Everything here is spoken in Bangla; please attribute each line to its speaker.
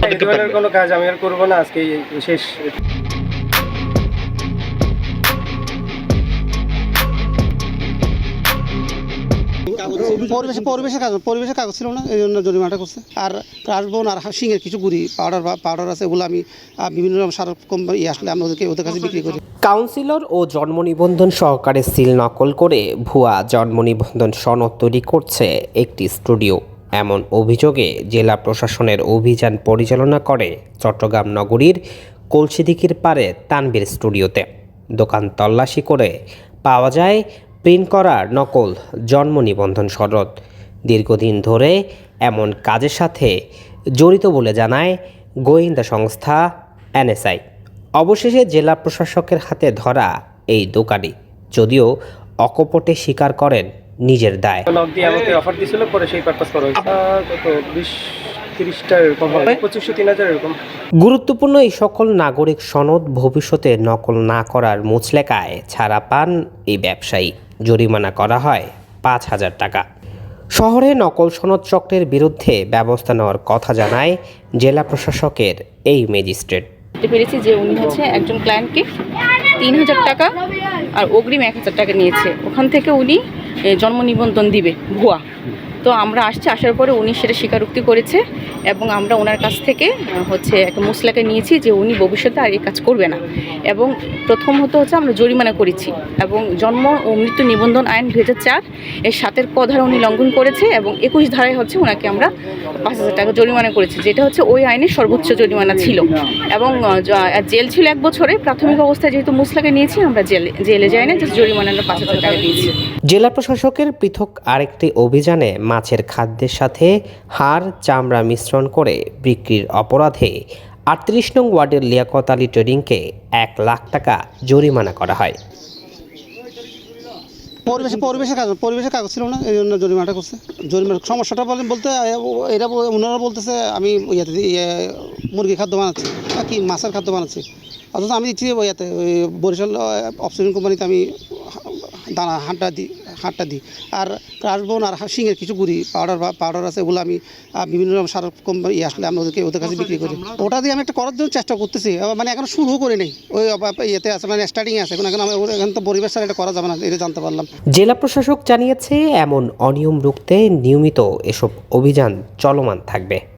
Speaker 1: পদক্ষেপ থাকবে?
Speaker 2: কোনো কাজ আমি আর করবো না, আজকে শেষ।
Speaker 3: পরিবেশের কাগজ ছিল না, এই জন্য জরিমানাটা করছে। আর কাশবন আর সিংয়ের কিছু গুড়ি পাউডার আছে, এগুলো আমি বিভিন্ন রকম সার কোম্পানি আসলে আমরা ওদের কাছে বিক্রি করি।
Speaker 4: কাউন্সিলর ও জন্ম নিবন্ধন সহকারে সিল নকল করে ভুয়া জন্ম নিবন্ধন সনদ তৈরি করছে একটি স্টুডিও। এমন অভিযোগে জেলা প্রশাসনের অভিযান পরিচালনা করে চট্টগ্রাম নগরীর কলসিদিঘির পাড়ে তানভীর স্টুডিওতে। দোকান তল্লাশি করে পাওয়া যায় প্রিন্ট করা নকল জন্ম নিবন্ধন সনদ। দীর্ঘদিন ধরে এমন কাজের সাথে জড়িত বলে জানায় গোয়েন্দা সংস্থা এনএসআই। অবশেষে জেলা প্রশাসকের হাতে ধরা এই দোকানি, যদিও অকপটে স্বীকার করেন নিজের দায়।
Speaker 2: নক দিয়ে আমাকে অফার দিয়েছিল, পরে সেই পারপাস করা হয়েছে। কত 20-30টা এরকম হয়, 2500-3000 এরকম।
Speaker 4: গুরুত্বপূর্ণ এই সকল নাগরিক সনদ ভবিষ্যতে নকল না করার মুচলেকায় ছাড়া পান এই ব্যবসায়ী। জরিমানা করা হয় 5,000 টাকা। শহরে নকল সনদ চক্রের বিরুদ্ধে ব্যবস্থা নেওয়ার কথা জানায় জেলা প্রশাসকের এই ম্যাজিস্ট্রেট।
Speaker 5: পেরেছি যে উনি হচ্ছে একজন ক্লায়েন্টকে 3,000 টাকা আর অগ্রিম 1,000 টাকা নিয়েছে। ওখান থেকে উনি জন্ম নিবন্ধন দিবে ভুয়া। তো আমরা আসার পরে উনি সেটা স্বীকারোক্তি করেছে এবং আমরা ওনার কাছ থেকে হচ্ছে একটা মশলাকে নিয়েছি যে উনি ভবিষ্যতে আর এই কাজ করবে না। এবং প্রথমত হচ্ছে আমরা জরিমানা করেছি এবং জন্ম ও মৃত্যু নিবন্ধন আইন 2004 এর 7 ক ধারা উনি লঙ্ঘন করেছে এবং 21 ধারায় হচ্ছে ওনাকে আমরা 5,000 টাকা জরিমানা করেছি, যেটা হচ্ছে ওই আইনের সর্বোচ্চ জরিমানা ছিল। এবং জেল ছিল 1 বছরে। প্রাথমিক অবস্থায় যেহেতু মুসলাকে নিয়েছি আমরা জেলে যাই না, যে জরিমানাটা 5,000 টাকা দিয়েছি।
Speaker 4: জেলা প্রশাসকের পৃথক আরেকটি অভিযানে মাছের খাদ্যের সাথে হাড় চামড়া মিশ্রণ করে বিক্রির অপরাধে 38 নং ওয়ার্ডের লিয়াকত আলী ট্রেডিংকে 1 লাখ টাকা জরিমানা করা হয়।
Speaker 3: পরিবেশের কাগজ ছিল না, এই জন্য জরিমানাটা করছে। জরিমানার সমস্যাটা বলতে এরা ওনারা বলতেছে আমি মুরগি খাদ্য বানাচ্ছি কি মাছের খাদ্য বানাচ্ছি, অথচ আমি দিচ্ছি ইয়েতে বরিশাল অপশন কোম্পানিতে আমি দানা হাঁটটা দিই। আর কাশবন আর সিংয়ের কিছু গুড়ি পাউডার আছে, এগুলো আমি বিভিন্ন রকম সার কোম্পানি আসলে আমরা ওদের কাছে বিক্রি করি। ওটা দিয়ে আমি একটা করার জন্য চেষ্টা করতেছি, মানে এখন শুরু করে নেই, ওই ইয়েতে আছে, মানে স্টার্টিং আছে। এখন তো পরিবেশ ছাড়া এটা করা যাবে না, এটা জানতে পারলাম।
Speaker 4: জেলা প্রশাসক জানিয়েছে এমন অনিয়ম রুখতে নিয়মিত এসব অভিযান চলমান থাকবে।